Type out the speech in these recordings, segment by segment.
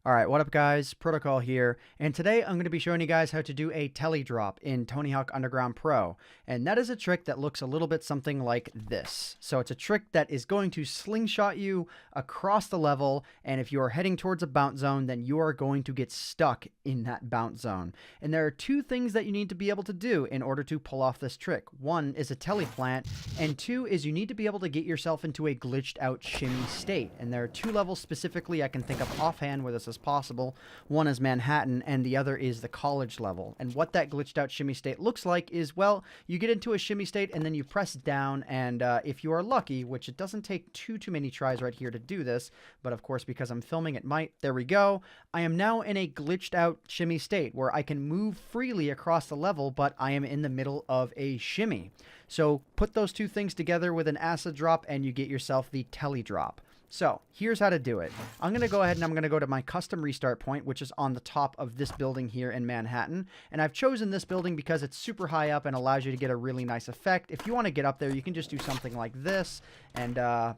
All right, what up guys? Protocol here, and today I'm going to be showing you guys how to do a Tele-drop in Tony Hawk Underground Pro. And that is a trick that looks a little bit something like this. So it's a trick that is going to slingshot you across the level, and if you are heading towards a bounce zone, then you are going to get stuck in that bounce zone. And there are two things that you need to be able to do in order to pull off this trick. One is a teleplant, and two is you need to be able to get yourself into a glitched out shimmy state. And there are two levels specifically I can think of offhand where this is possible. One is Manhattan and the other is the college level. And what that glitched out shimmy state looks like is, well, you get into a shimmy state and then you press down, and if you are lucky, which it doesn't take too many tries right here to do this, but of course because I'm filming it might, there we go. I am now in a glitched out shimmy state where I can move freely across the level, but I am in the middle of a shimmy. So put those two things together with an acid drop and you get yourself the Tele-drop. So here's how to do it. I'm going to go ahead and I'm going to go to my custom restart point, which is on the top of this building here in Manhattan. And I've chosen this building because it's super high up and allows you to get a really nice effect. If you want to get up there, you can just do something like this and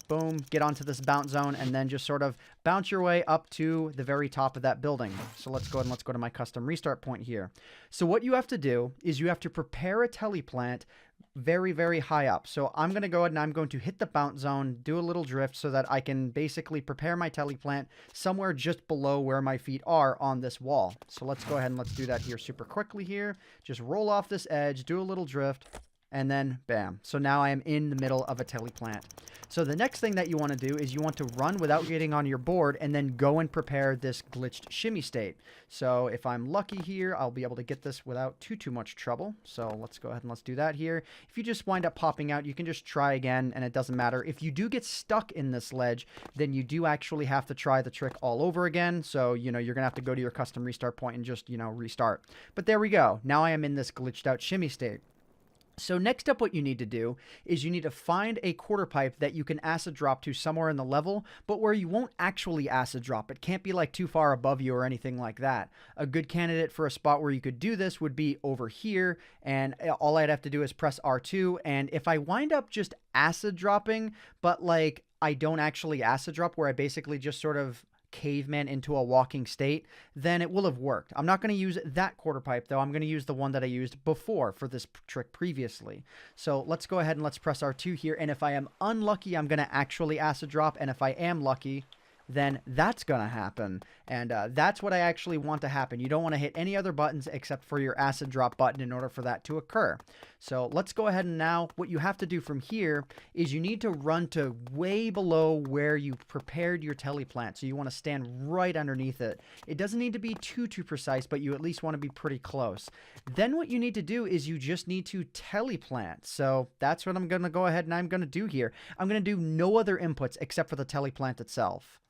boom, get onto this bounce zone and then just sort of bounce your way up to the very top of that building. So let's go ahead and let's go to my custom restart point here. So what you have to do is you have to prepare a teleplant very high up. So I'm going to go ahead and I'm going to hit the bounce zone, do a little drift so that I can basically prepare my teleplant somewhere just below where my feet are on this wall. So let's go ahead and let's do that here super quickly here. Just roll off this edge, do a little drift, and then bam. So now I am in the middle of a teleplant. So the next thing that you want to do is you want to run without getting on your board and then go and prepare this glitched shimmy state. So if I'm lucky here, I'll be able to get this without too much trouble. So let's go ahead and let's do that here. If you just wind up popping out, you can just try again and it doesn't matter. If you do get stuck in this ledge, then you do actually have to try the trick all over again. So, you're going to have to go to your custom restart point and just, restart. But there we go. Now I am in this glitched out shimmy state. So next up, what you need to do is you need to find a quarter pipe that you can acid drop to somewhere in the level, but where you won't actually acid drop. It can't be like too far above you or anything like that. A good candidate for a spot where you could do this would be over here, and all I'd have to do is press R2, and if I wind up just acid dropping, but like I don't actually acid drop, where I basically just sort of caveman into a walking state, then it will have worked. I'm not going to use that quarter pipe though. I'm going to use the one that I used before for this trick previously. So let's go ahead and let's press R2 here. And if I am unlucky, I'm going to actually acid drop. And if I am lucky, then that's going to happen. And that's what I actually want to happen. You don't want to hit any other buttons except for your acid drop button in order for that to occur. So let's go ahead and now what you have to do from here is you need to run to way below where you prepared your teleplant. So you want to stand right underneath it. It doesn't need to be too precise, but you at least want to be pretty close. Then what you need to do is you just need to teleplant. So that's what I'm going to go ahead and I'm going to do here. I'm going to do no other inputs except for the teleplant itself.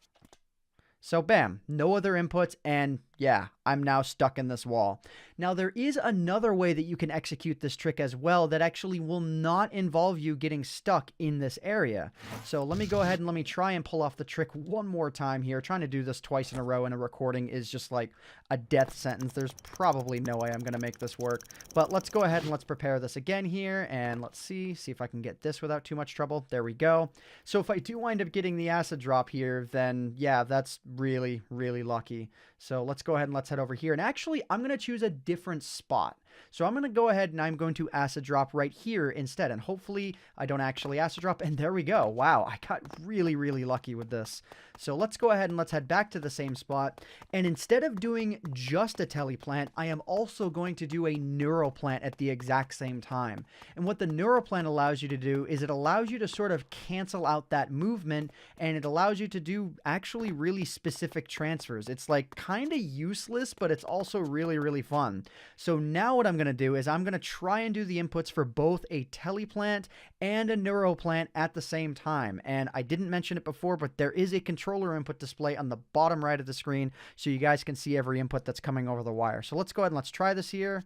So bam, no other inputs, and yeah, I'm now stuck in this wall. Now there is another way that you can execute this trick as well that actually will not involve you getting stuck in this area. So let me go ahead and let me try and pull off the trick one more time here. Trying to do this twice in a row in a recording is just like a death sentence. There's probably no way I'm going to make this work. But let's go ahead and let's prepare this again here, and let's see if I can get this without too much trouble. There we go. So if I do wind up getting the acid drop here, then yeah, that's really lucky. So let's go ahead and let's head over here. And actually, I'm going to choose a different spot. So I'm going to go ahead and I'm going to acid drop right here instead. And hopefully I don't actually acid drop. And there we go. Wow, I got really lucky with this. So let's go ahead and let's head back to the same spot. And instead of doing just a teleplant, I am also going to do a neuroplant at the exact same time. And what the neuroplant allows you to do is it allows you to sort of cancel out that movement, and it allows you to do actually really specific transfers. It's like kind of useless, but it's also really fun. So now what I'm going to do is I'm going to try and do the inputs for both a teleplant and a neuroplant at the same time. And I didn't mention it before, but there is a controller input display on the bottom right of the screen so you guys can see every input that's coming over the wire. So let's go ahead and let's try this here.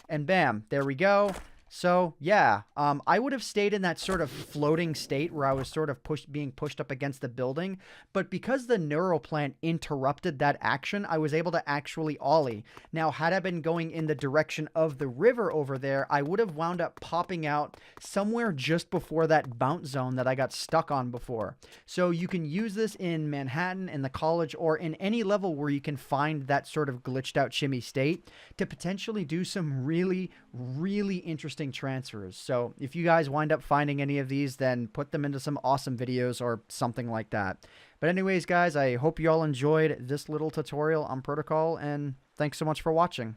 And bam, there we go. So yeah, I would have stayed in that sort of floating state where I was sort of being pushed up against the building, but because the neural plant interrupted that action, I was able to actually ollie. Now, had I been going in the direction of the river over there, I would have wound up popping out somewhere just before that bounce zone that I got stuck on before. So you can use this in Manhattan, in the college, or in any level where you can find that sort of glitched out shimmy state to potentially do some really, really interesting transfers. So if you guys wind up finding any of these, then put them into some awesome videos or something like that. But anyways, guys, I hope you all enjoyed this little tutorial on protocol, and thanks so much for watching.